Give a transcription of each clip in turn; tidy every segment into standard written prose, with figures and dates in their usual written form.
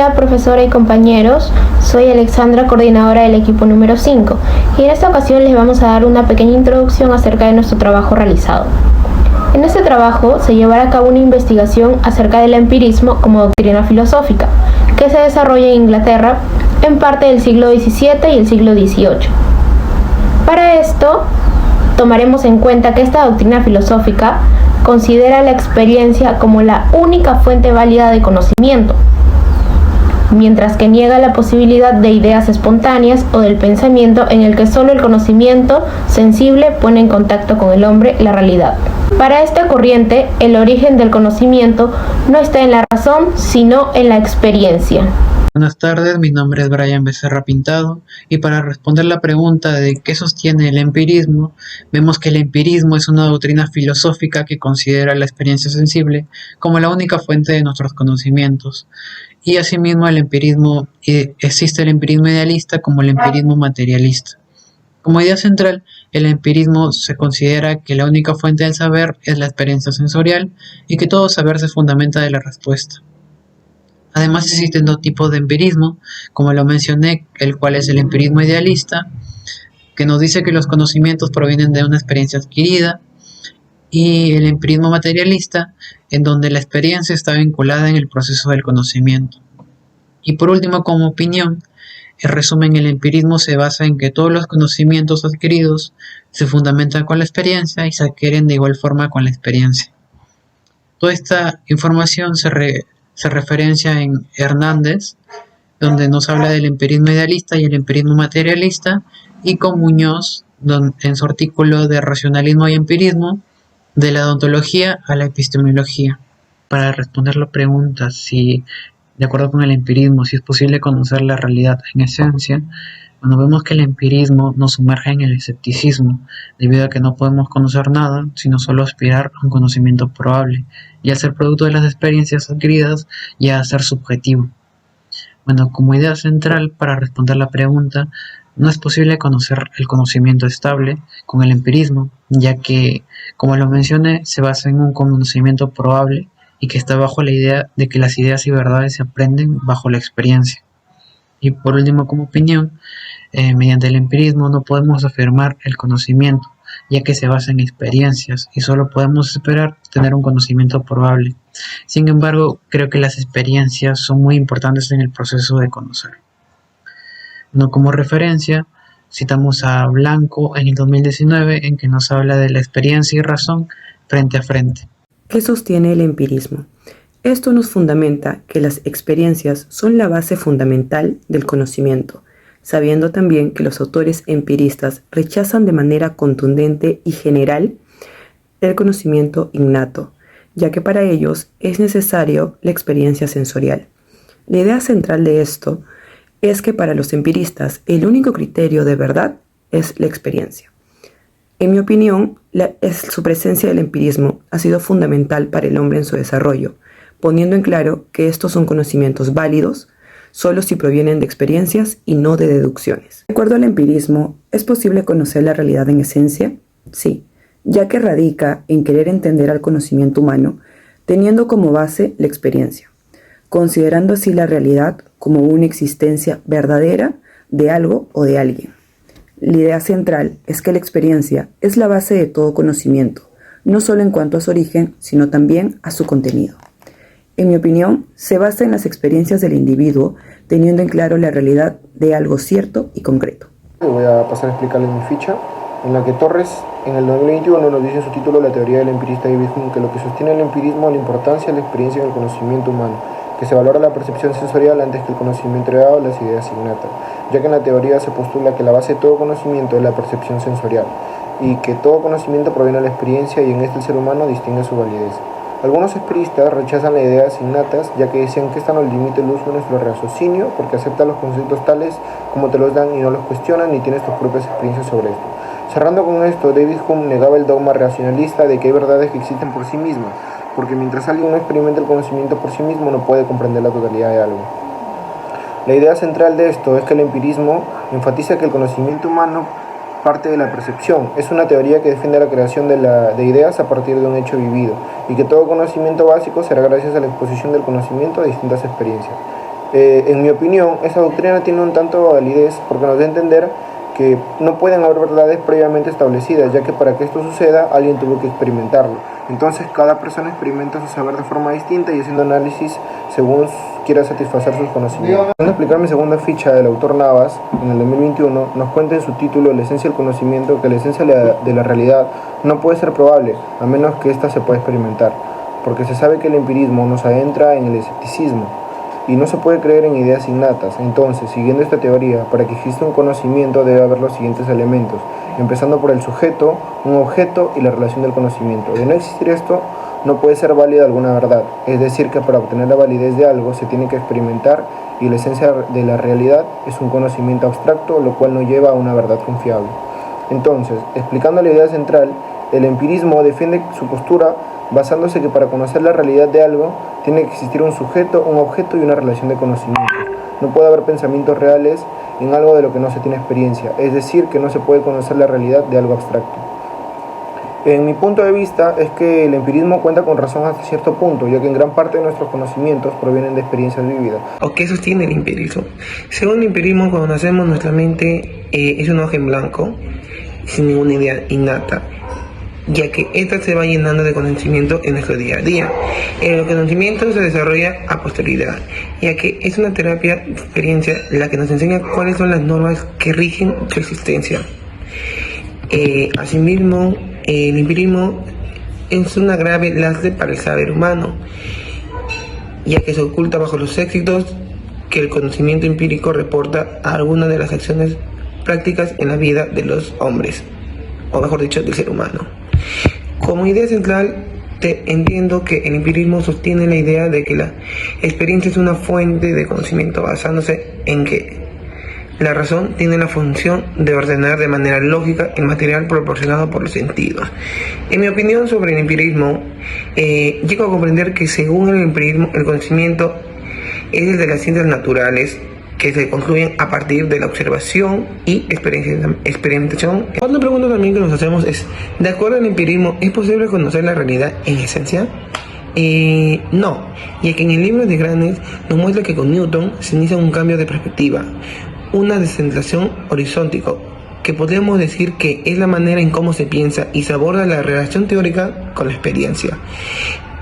Hola profesora y compañeros, soy Alexandra, coordinadora del equipo número 5, y en esta ocasión les vamos a dar una pequeña introducción acerca de nuestro trabajo realizado. En este trabajo se llevará a cabo una investigación acerca del empirismo como doctrina filosófica, que se desarrolla en Inglaterra en parte del siglo XVII y el siglo XVIII. Para esto, tomaremos en cuenta que esta doctrina filosófica considera la experiencia como la única fuente válida de conocimiento, mientras que niega la posibilidad de ideas espontáneas o del pensamiento en el que solo el conocimiento sensible pone en contacto con el hombre la realidad. Para esta corriente, el origen del conocimiento no está en la razón, sino en la experiencia. Buenas tardes, mi nombre es Brian Becerra Pintado y para responder la pregunta de qué sostiene el empirismo, vemos que el empirismo es una doctrina filosófica que considera la experiencia sensible como la única fuente de nuestros conocimientos. Y asimismo existe el empirismo idealista como el empirismo materialista. Como idea central, el empirismo se considera que la única fuente del saber es la experiencia sensorial y que todo saber se fundamenta de la respuesta. Además existen dos tipos de empirismo, como lo mencioné, el cual es el empirismo idealista, que nos dice que los conocimientos provienen de una experiencia adquirida, y el empirismo materialista, en donde la experiencia está vinculada en el proceso del conocimiento. Y por último, como opinión, en resumen, el empirismo se basa en que todos los conocimientos adquiridos se fundamentan con la experiencia y se adquieren de igual forma con la experiencia. Toda esta información se referencia en Hernández, donde nos habla del empirismo idealista y el empirismo materialista, y con Muñoz, en su artículo de Racionalismo y Empirismo, de la odontología a la epistemología. Para responder la pregunta si, de acuerdo con el empirismo, si es posible conocer la realidad en esencia, bueno, vemos que el empirismo nos sumerge en el escepticismo, debido a que no podemos conocer nada, sino solo aspirar a un conocimiento probable, y al ser producto de las experiencias adquiridas, ya a ser subjetivo. Bueno, como idea central para responder la pregunta, no es posible conocer el conocimiento estable con el empirismo, ya que, como lo mencioné, se basa en un conocimiento probable y que está bajo la idea de que las ideas y verdades se aprenden bajo la experiencia. Y por último, como opinión, mediante el empirismo no podemos afirmar el conocimiento, ya que se basa en experiencias y solo podemos esperar tener un conocimiento probable. Sin embargo, creo que las experiencias son muy importantes en el proceso de conocer. No, como referencia, citamos a Blanco en el 2019, en que nos habla de la experiencia y razón frente a frente. ¿Qué sostiene el empirismo? Esto nos fundamenta que las experiencias son la base fundamental del conocimiento, sabiendo también que los autores empiristas rechazan de manera contundente y general el conocimiento innato, ya que para ellos es necesario la experiencia sensorial. La idea central de esto es que para los empiristas el único criterio de verdad es la experiencia. En mi opinión, su presencia del empirismo ha sido fundamental para el hombre en su desarrollo, poniendo en claro que estos son conocimientos válidos solo si provienen de experiencias y no de deducciones. De acuerdo al empirismo, ¿es posible conocer la realidad en esencia? Sí, ya que radica en querer entender al conocimiento humano, teniendo como base la experiencia, considerando así la realidad como una existencia verdadera de algo o de alguien. La idea central es que la experiencia es la base de todo conocimiento, no solo en cuanto a su origen, sino también a su contenido. En mi opinión, se basa en las experiencias del individuo, teniendo en claro la realidad de algo cierto y concreto. Voy a pasar a explicarles mi ficha, en la que Torres, en el 2021, nos dice en su título La teoría del empirista David Hume, que lo que sostiene el empirismo es la importancia de la experiencia en el conocimiento humano, que se valora la percepción sensorial antes que el conocimiento heredado o las ideas innatas, ya que en la teoría se postula que la base de todo conocimiento es la percepción sensorial, y que todo conocimiento proviene de la experiencia y en este el ser humano distingue su validez. Algunos empiristas rechazan las ideas innatas, ya que decían que están al límite del uso de nuestro raciocinio, porque aceptan los conceptos tales como te los dan y no los cuestionan, ni tienes tus propias experiencias sobre esto. Cerrando con esto, David Hume negaba el dogma racionalista de que hay verdades que existen por sí mismas, porque mientras alguien no experimenta el conocimiento por sí mismo, no puede comprender la totalidad de algo. La idea central de esto es que el empirismo enfatiza que el conocimiento humano parte de la percepción. Es una teoría que defiende la creación de ideas a partir de un hecho vivido, y que todo conocimiento básico será gracias a la exposición del conocimiento a distintas experiencias. En mi opinión, esa doctrina tiene un tanto de validez porque nos da a entender que no pueden haber verdades previamente establecidas, ya que para que esto suceda alguien tuvo que experimentarlo. Entonces cada persona experimenta su saber de forma distinta y haciendo análisis según quiera satisfacer sus conocimientos. Para explicar mi segunda ficha del autor Navas, en el 2021, nos cuenta en su título La esencia del conocimiento que la esencia de la realidad no puede ser probable, a menos que ésta se pueda experimentar, porque se sabe que el empirismo nos adentra en el escepticismo, y no se puede creer en ideas innatas. Entonces, siguiendo esta teoría, para que exista un conocimiento debe haber los siguientes elementos, empezando por el sujeto, un objeto y la relación del conocimiento. De no existir esto, no puede ser válida alguna verdad, es decir que para obtener la validez de algo se tiene que experimentar y la esencia de la realidad es un conocimiento abstracto, lo cual no lleva a una verdad confiable. Entonces, explicando la idea central, el empirismo defiende su postura basándose que para conocer la realidad de algo tiene que existir un sujeto, un objeto y una relación de conocimiento. No puede haber pensamientos reales en algo de lo que no se tiene experiencia, es decir, que no se puede conocer la realidad de algo abstracto. En mi punto de vista es que el empirismo cuenta con razón hasta cierto punto, ya que en gran parte de nuestros conocimientos provienen de experiencias vividas. ¿O qué sostiene el empirismo? Según el empirismo, cuando nacemos nuestra mente es una hoja en blanco, sin ninguna idea innata, ya que ésta se va llenando de conocimiento en nuestro día a día. El conocimiento se desarrolla a posterioridad, ya que es una terapia de experiencia la que nos enseña cuáles son las normas que rigen su existencia. Asimismo, el empirismo es una grave lastre para el saber humano, ya que se oculta bajo los éxitos que el conocimiento empírico reporta a algunas de las acciones prácticas en la vida de los hombres, o mejor dicho, del ser humano. Como idea central, entiendo que el empirismo sostiene la idea de que la experiencia es una fuente de conocimiento basándose en que la razón tiene la función de ordenar de manera lógica el material proporcionado por los sentidos. En mi opinión sobre el empirismo, llego a comprender que según el empirismo, el conocimiento es el de las ciencias naturales que se concluyen a partir de la observación y experimentación. Otra pregunta también que nos hacemos es, ¿de acuerdo al empirismo, es posible conocer la realidad en esencia? No, ya que en el libro de Granes nos muestra que con Newton se inicia un cambio de perspectiva, una descentración horizontal, que podemos decir que es la manera en cómo se piensa y se aborda la relación teórica con la experiencia.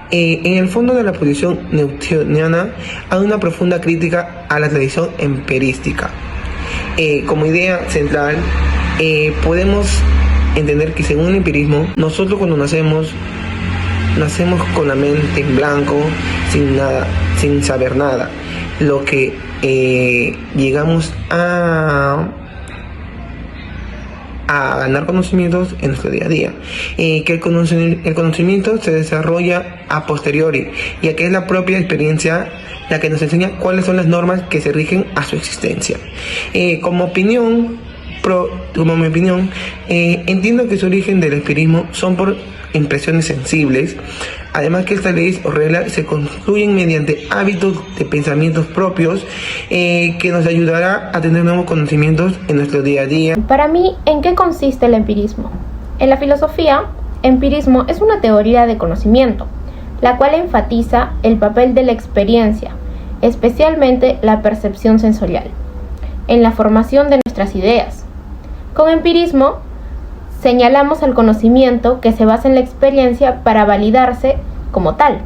En el fondo de la posición newtoniana hay una profunda crítica a la tradición empirística. Como idea central, podemos entender que según el empirismo, nosotros cuando nacemos con la mente en blanco, sin nada, sin saber nada. Lo que llegamos a ganar conocimientos en nuestro día a día, que el conocimiento se desarrolla a posteriori, ya que es la propia experiencia la que nos enseña cuáles son las normas que se rigen a su existencia. Como mi opinión, entiendo que su origen del empirismo son por impresiones sensibles, además que estas leyes o reglas se construyen mediante hábitos de pensamientos propios que nos ayudará a tener nuevos conocimientos en nuestro día a día. Para mí, ¿en qué consiste el empirismo? En la filosofía, empirismo es una teoría de conocimiento, la cual enfatiza el papel de la experiencia, especialmente la percepción sensorial, en la formación de nuestras ideas. Con empirismo, señalamos al conocimiento que se basa en la experiencia para validarse como tal,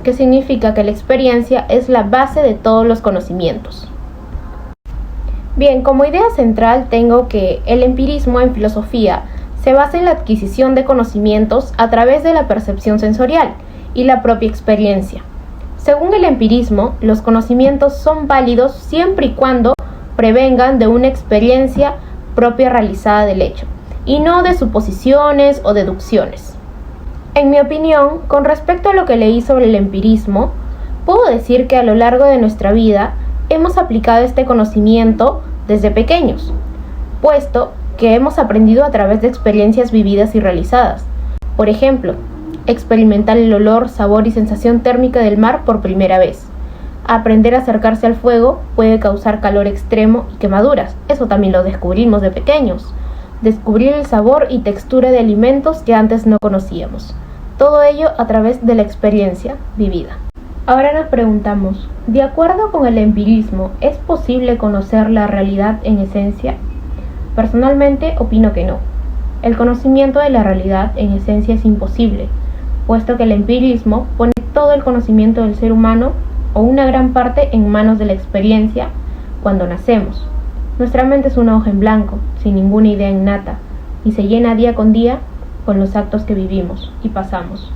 que significa que la experiencia es la base de todos los conocimientos. Bien, como idea central tengo que el empirismo en filosofía se basa en la adquisición de conocimientos a través de la percepción sensorial y la propia experiencia. Según el empirismo, los conocimientos son válidos siempre y cuando prevengan de una experiencia propia realizada del hecho, y no de suposiciones o deducciones. En mi opinión, con respecto a lo que leí sobre el empirismo, puedo decir que a lo largo de nuestra vida hemos aplicado este conocimiento desde pequeños, puesto que hemos aprendido a través de experiencias vividas y realizadas. Por ejemplo, experimentar el olor, sabor y sensación térmica del mar por primera vez. Aprender a acercarse al fuego puede causar calor extremo y quemaduras. Eso también lo descubrimos de pequeños. Descubrir el sabor y textura de alimentos que antes no conocíamos. Todo ello a través de la experiencia vivida. Ahora nos preguntamos, de acuerdo con el empirismo, ¿es posible conocer la realidad en esencia? Personalmente opino que no. El conocimiento de la realidad en esencia es imposible, puesto que el empirismo pone todo el conocimiento del ser humano o una gran parte en manos de la experiencia cuando nacemos. Nuestra mente es una hoja en blanco, sin ninguna idea innata, y se llena día con día con los actos que vivimos y pasamos.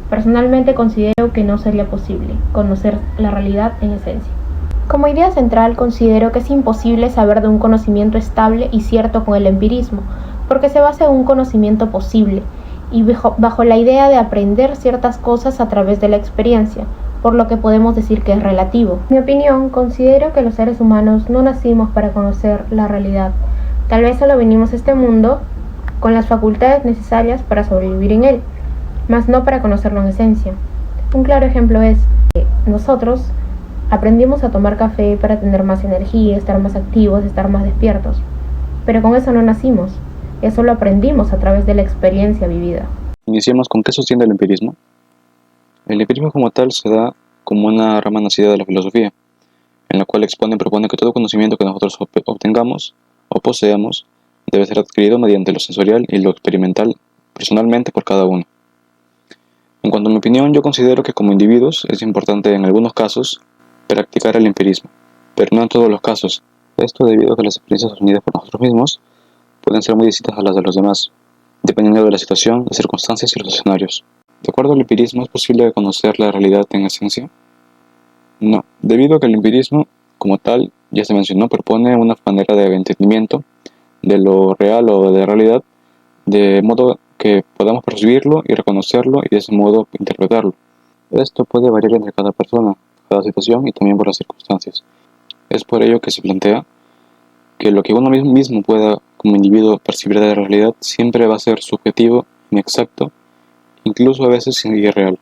Personalmente considero que no sería posible conocer la realidad en esencia. Como idea central considero que es imposible saber de un conocimiento estable y cierto con el empirismo, porque se basa en un conocimiento posible y bajo la idea de aprender ciertas cosas a través de la experiencia, por lo que podemos decir que es relativo. En mi opinión, considero que los seres humanos no nacimos para conocer la realidad. Tal vez solo venimos a este mundo con las facultades necesarias para sobrevivir en él, mas no para conocerlo en esencia. Un claro ejemplo es que nosotros aprendimos a tomar café para tener más energía, estar más activos, estar más despiertos. Pero con eso no nacimos, eso lo aprendimos a través de la experiencia vivida. Iniciemos con qué sostiene el empirismo. El empirismo como tal se da como una rama nacida de la filosofía, en la cual expone y propone que todo conocimiento que nosotros obtengamos o poseamos debe ser adquirido mediante lo sensorial y lo experimental personalmente por cada uno. En cuanto a mi opinión, yo considero que como individuos es importante en algunos casos practicar el empirismo, pero no en todos los casos. Esto debido a que las experiencias obtenidas por nosotros mismos pueden ser muy distintas a las de los demás, dependiendo de la situación, las circunstancias y los escenarios. ¿De acuerdo al empirismo es posible conocer la realidad en esencia? No, debido a que el empirismo, como tal, ya se mencionó, propone una manera de entendimiento de lo real o de realidad, de modo que podamos percibirlo y reconocerlo y de ese modo interpretarlo. Esto puede variar entre cada persona, cada situación y también por las circunstancias. Es por ello que se plantea que lo que uno mismo pueda como individuo percibir de la realidad siempre va a ser subjetivo, inexacto, incluso a veces irreal.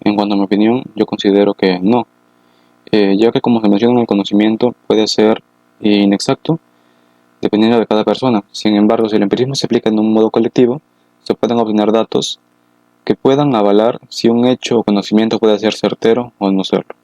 En cuanto a mi opinión, yo considero que no, ya que como se menciona el conocimiento puede ser inexacto dependiendo de cada persona. Sin embargo, si el empirismo se aplica en un modo colectivo, se pueden obtener datos que puedan avalar si un hecho o conocimiento puede ser certero o no serlo.